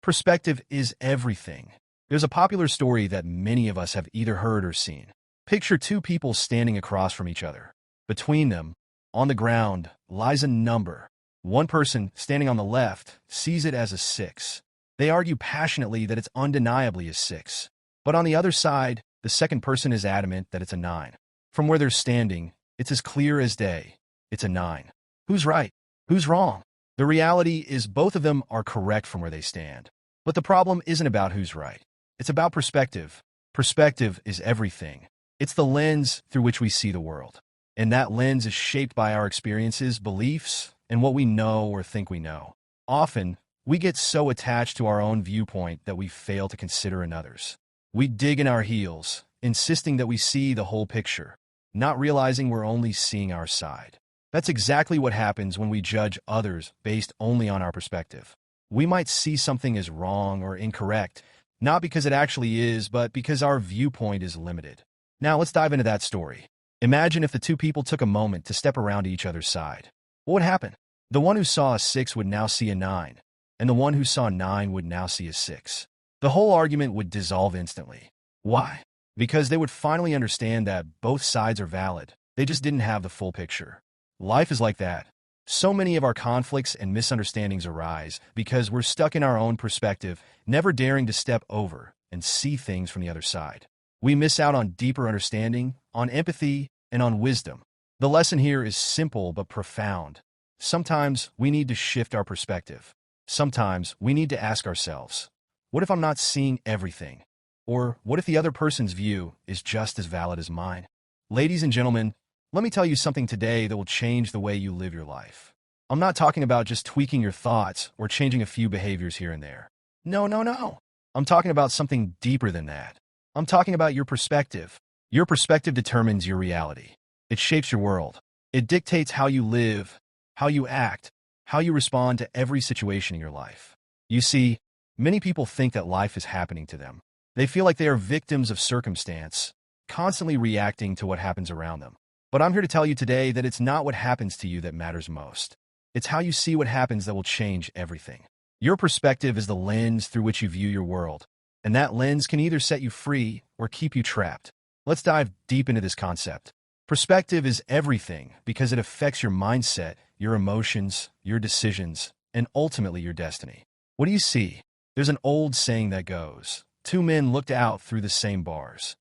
Perspective is everything. There's a popular story that many of us have either heard or seen. Picture two people standing across from each other. Between them, on the ground, lies a number. One person, standing on the left, sees it as a 6. They argue passionately that it's undeniably a 6. But on the other side, the second person is adamant that it's a 9. From where they're standing, it's as clear as day. It's a 9. Who's right? Who's wrong? The reality is both of them are correct from where they stand. But the problem isn't about who's right. It's about perspective. Perspective is everything. It's the lens through which we see the world. And that lens is shaped by our experiences, beliefs, and what we know or think we know. Often, we get so attached to our own viewpoint that we fail to consider another's. We dig in our heels, insisting that we see the whole picture, not realizing we're only seeing our side. That's exactly what happens when we judge others based only on our perspective. We might see something as wrong or incorrect, not because it actually is, but because our viewpoint is limited. Now let's dive into that story. Imagine if the two people took a moment to step around to each other's side. What would happen? The one who saw a 6 would now see a 9, and the one who saw a 9 would now see a 6. The whole argument would dissolve instantly. Why? Because they would finally understand that both sides are valid. They just didn't have the full picture. Life is like that. So many of our conflicts and misunderstandings arise because we're stuck in our own perspective, never daring to step over and see things from the other side. We miss out on deeper understanding, on empathy, and on wisdom. The lesson here is simple but profound. Sometimes we need to shift our perspective. Sometimes we need to ask ourselves, what if I'm not seeing everything? Or what if the other person's view is just as valid as mine? Ladies and gentlemen, let me tell you something today that will change the way you live your life. I'm not talking about just tweaking your thoughts or changing a few behaviors here and there. No, no, no. I'm talking about something deeper than that. I'm talking about your perspective. Your perspective determines your reality. It shapes your world. It dictates how you live, how you act, how you respond to every situation in your life. You see, many people think that life is happening to them. They feel like they are victims of circumstance, constantly reacting to what happens around them. But I'm here to tell you today that it's not what happens to you that matters most. It's how you see what happens that will change everything. Your perspective is the lens through which you view your world, and that lens can either set you free or keep you trapped. Let's dive deep into this concept. Perspective is everything because it affects your mindset, your emotions, your decisions, and ultimately your destiny. What do you see? There's an old saying that goes, 2 men looked out through the same bars.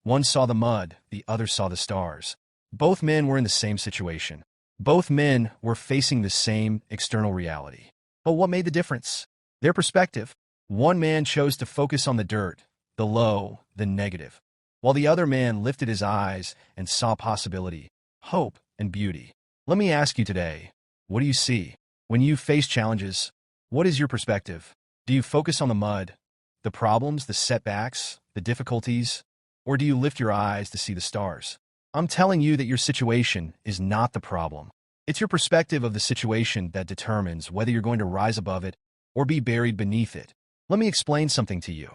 One saw the mud, the other saw the stars. Both men were in the same situation. Both men were facing the same external reality. But what made the difference? Their perspective. One man chose to focus on the dirt, the low, the negative, while the other man lifted his eyes and saw possibility, hope, and beauty. Let me ask you today, what do you see? When you face challenges, what is your perspective? Do you focus on the mud, the problems, the setbacks, the difficulties, or do you lift your eyes to see the stars? I'm telling you that your situation is not the problem. It's your perspective of the situation that determines whether you're going to rise above it or be buried beneath it. Let me explain something to you.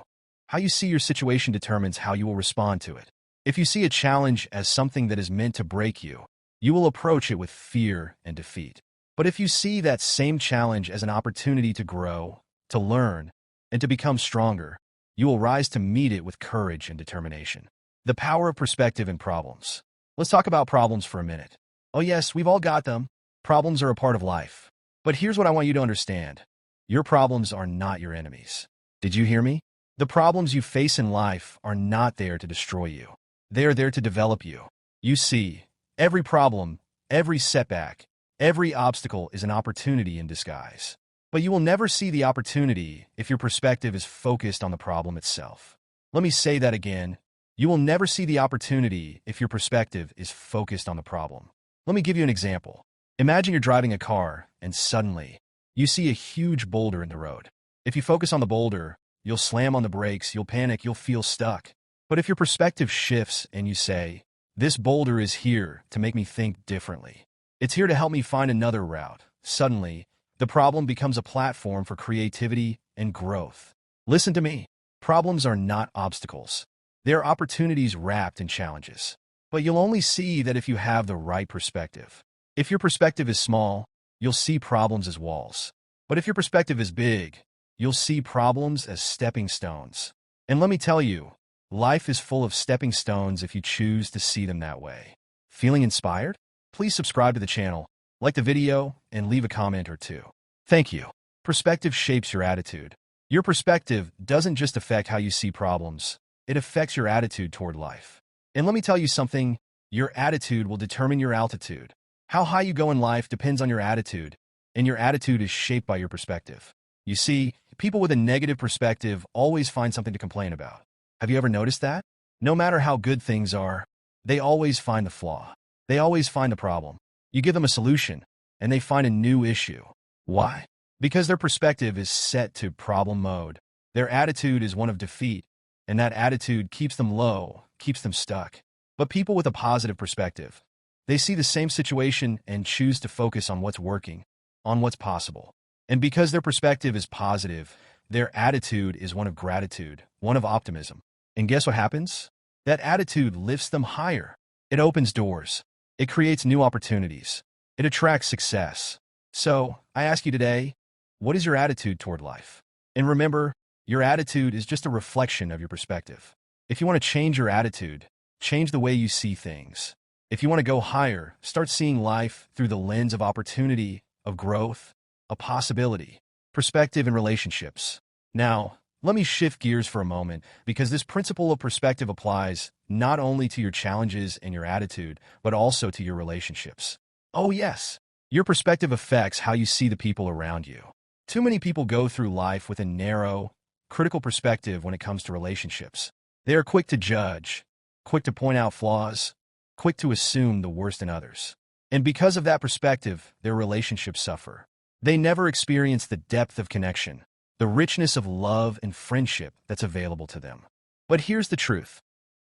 How you see your situation determines how you will respond to it. If you see a challenge as something that is meant to break you, you will approach it with fear and defeat. But if you see that same challenge as an opportunity to grow, to learn, and to become stronger, you will rise to meet it with courage and determination. The power of perspective in problems. Let's talk about problems for a minute. Oh yes, we've all got them. Problems are a part of life. But here's what I want you to understand. Your problems are not your enemies. Did you hear me? The problems you face in life are not there to destroy you. They are there to develop you. You see, every problem, every setback, every obstacle is an opportunity in disguise. But you will never see the opportunity if your perspective is focused on the problem itself. Let me say that again. You will never see the opportunity if your perspective is focused on the problem. Let me give you an example. Imagine you're driving a car and suddenly you see a huge boulder in the road. If you focus on the boulder, you'll slam on the brakes, you'll panic, you'll feel stuck. But if your perspective shifts and you say, this boulder is here to make me think differently. It's here to help me find another route. Suddenly, the problem becomes a platform for creativity and growth. Listen to me. Problems are not obstacles. They are opportunities wrapped in challenges. But you'll only see that if you have the right perspective. If your perspective is small, you'll see problems as walls. But if your perspective is big, you'll see problems as stepping stones. And let me tell you, life is full of stepping stones if you choose to see them that way. Feeling inspired? Please subscribe to the channel, like the video, and leave a comment or two. Thank you. Perspective shapes your attitude. Your perspective doesn't just affect how you see problems, it affects your attitude toward life. And let me tell you something, your attitude will determine your altitude. How high you go in life depends on your attitude, and your attitude is shaped by your perspective. You see, people with a negative perspective always find something to complain about. Have you ever noticed that? No matter how good things are, they always find the flaw. They always find the problem. You give them a solution, and they find a new issue. Why? Because their perspective is set to problem mode. Their attitude is one of defeat, and that attitude keeps them low, keeps them stuck. But people with a positive perspective, they see the same situation and choose to focus on what's working, on what's possible. And because their perspective is positive, their attitude is one of gratitude, one of optimism. And guess what happens? That attitude lifts them higher. It opens doors. It creates new opportunities. It attracts success. So, I ask you today, what is your attitude toward life? And remember, your attitude is just a reflection of your perspective. If you want to change your attitude, change the way you see things. If you want to go higher, start seeing life through the lens of opportunity, of growth, a possibility, perspective, and relationships. Now, let me shift gears for a moment because this principle of perspective applies not only to your challenges and your attitude, but also to your relationships. Oh yes, your perspective affects how you see the people around you. Too many people go through life with a narrow, critical perspective when it comes to relationships. They are quick to judge, quick to point out flaws, quick to assume the worst in others. And because of that perspective, their relationships suffer. They never experience the depth of connection, the richness of love and friendship that's available to them. But here's the truth.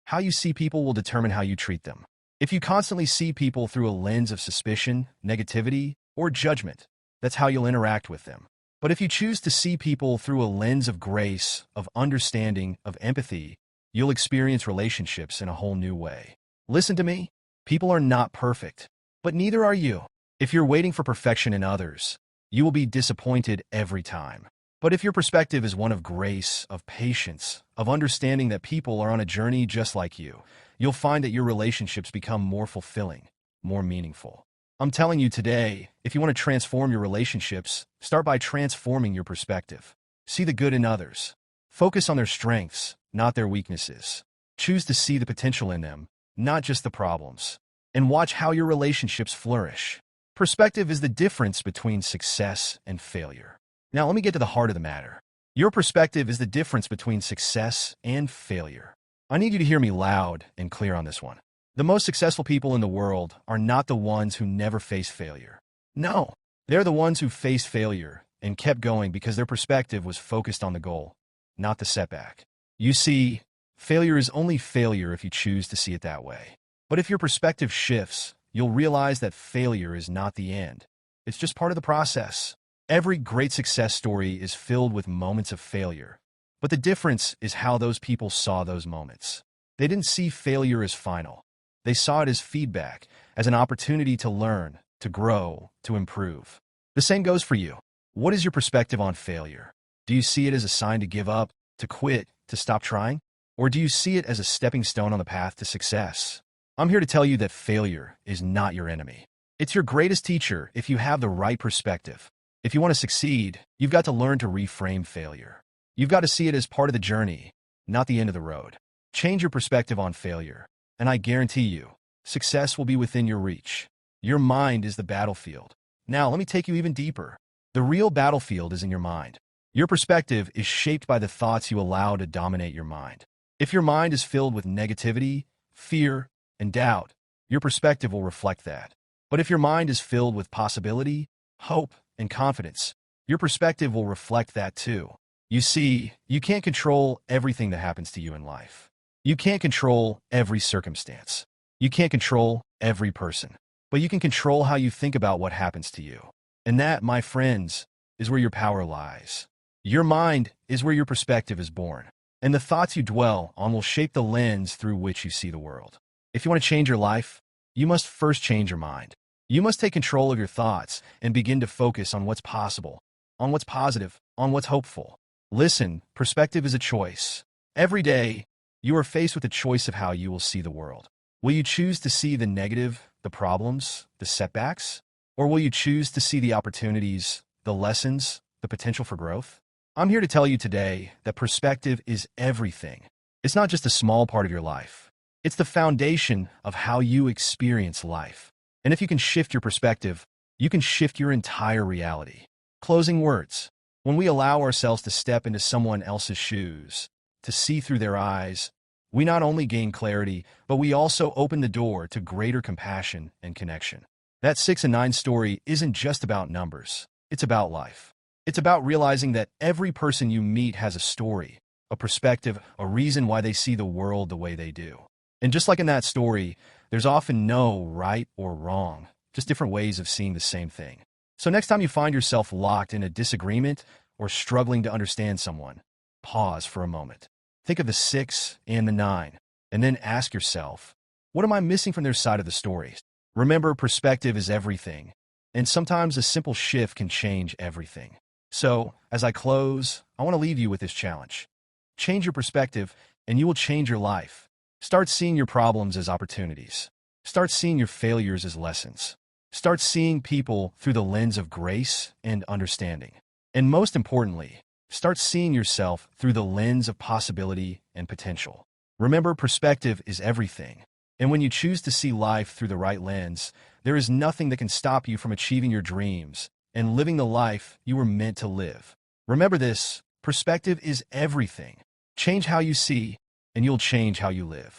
How you see people will determine how you treat them. If you constantly see people through a lens of suspicion, negativity, or judgment, that's how you'll interact with them. But if you choose to see people through a lens of grace, of understanding, of empathy, you'll experience relationships in a whole new way. Listen to me. People are not perfect, but neither are you. If you're waiting for perfection in others, you will be disappointed every time. But if your perspective is one of grace, of patience, of understanding that people are on a journey just like you, you'll find that your relationships become more fulfilling, more meaningful. I'm telling you today, if you want to transform your relationships, start by transforming your perspective. See the good in others. Focus on their strengths, not their weaknesses. Choose to see the potential in them, not just the problems. And watch how your relationships flourish. Perspective is the difference between success and failure. Now, let me get to the heart of the matter. Your perspective is the difference between success and failure. I need you to hear me loud and clear on this one. The most successful people in the world are not the ones who never face failure. No, they're the ones who faced failure and kept going because their perspective was focused on the goal, not the setback. You see, failure is only failure if you choose to see it that way. But if your perspective shifts, you'll realize that failure is not the end. It's just part of the process. Every great success story is filled with moments of failure. But the difference is how those people saw those moments. They didn't see failure as final. They saw it as feedback, as an opportunity to learn, to grow, to improve. The same goes for you. What is your perspective on failure? Do you see it as a sign to give up, to quit, to stop trying? Or do you see it as a stepping stone on the path to success? I'm here to tell you that failure is not your enemy. It's your greatest teacher if you have the right perspective. If you want to succeed, you've got to learn to reframe failure. You've got to see it as part of the journey, not the end of the road. Change your perspective on failure, and I guarantee you, success will be within your reach. Your mind is the battlefield. Now, let me take you even deeper. The real battlefield is in your mind. Your perspective is shaped by the thoughts you allow to dominate your mind. If your mind is filled with negativity, fear, and doubt, your perspective will reflect that. But if your mind is filled with possibility, hope, and confidence, your perspective will reflect that too. You see, you can't control everything that happens to you in life. You can't control every circumstance. You can't control every person. But you can control how you think about what happens to you. And that, my friends, is where your power lies. Your mind is where your perspective is born. And the thoughts you dwell on will shape the lens through which you see the world. If you want to change your life, you must first change your mind. You must take control of your thoughts and begin to focus on what's possible, on what's positive, on what's hopeful. Listen, perspective is a choice. Every day, you are faced with a choice of how you will see the world. Will you choose to see the negative, the problems, the setbacks? Or will you choose to see the opportunities, the lessons, the potential for growth? I'm here to tell you today that perspective is everything. It's not just a small part of your life. It's the foundation of how you experience life. And if you can shift your perspective, you can shift your entire reality. Closing words. When we allow ourselves to step into someone else's shoes, to see through their eyes, we not only gain clarity, but we also open the door to greater compassion and connection. That 6 and 9 story isn't just about numbers. It's about life. It's about realizing that every person you meet has a story, a perspective, a reason why they see the world the way they do. And just like in that story, there's often no right or wrong, just different ways of seeing the same thing. So next time you find yourself locked in a disagreement or struggling to understand someone, pause for a moment. Think of the 6 and the 9, and then ask yourself, what am I missing from their side of the story? Remember, perspective is everything, and sometimes a simple shift can change everything. So, as I close, I want to leave you with this challenge. Change your perspective, and you will change your life. Start seeing your problems as opportunities. Start seeing your failures as lessons. Start seeing people through the lens of grace and understanding. And most importantly, start seeing yourself through the lens of possibility and potential. Remember, perspective is everything. And when you choose to see life through the right lens, there is nothing that can stop you from achieving your dreams and living the life you were meant to live. Remember this, perspective is everything. Change how you see, and you'll change how you live.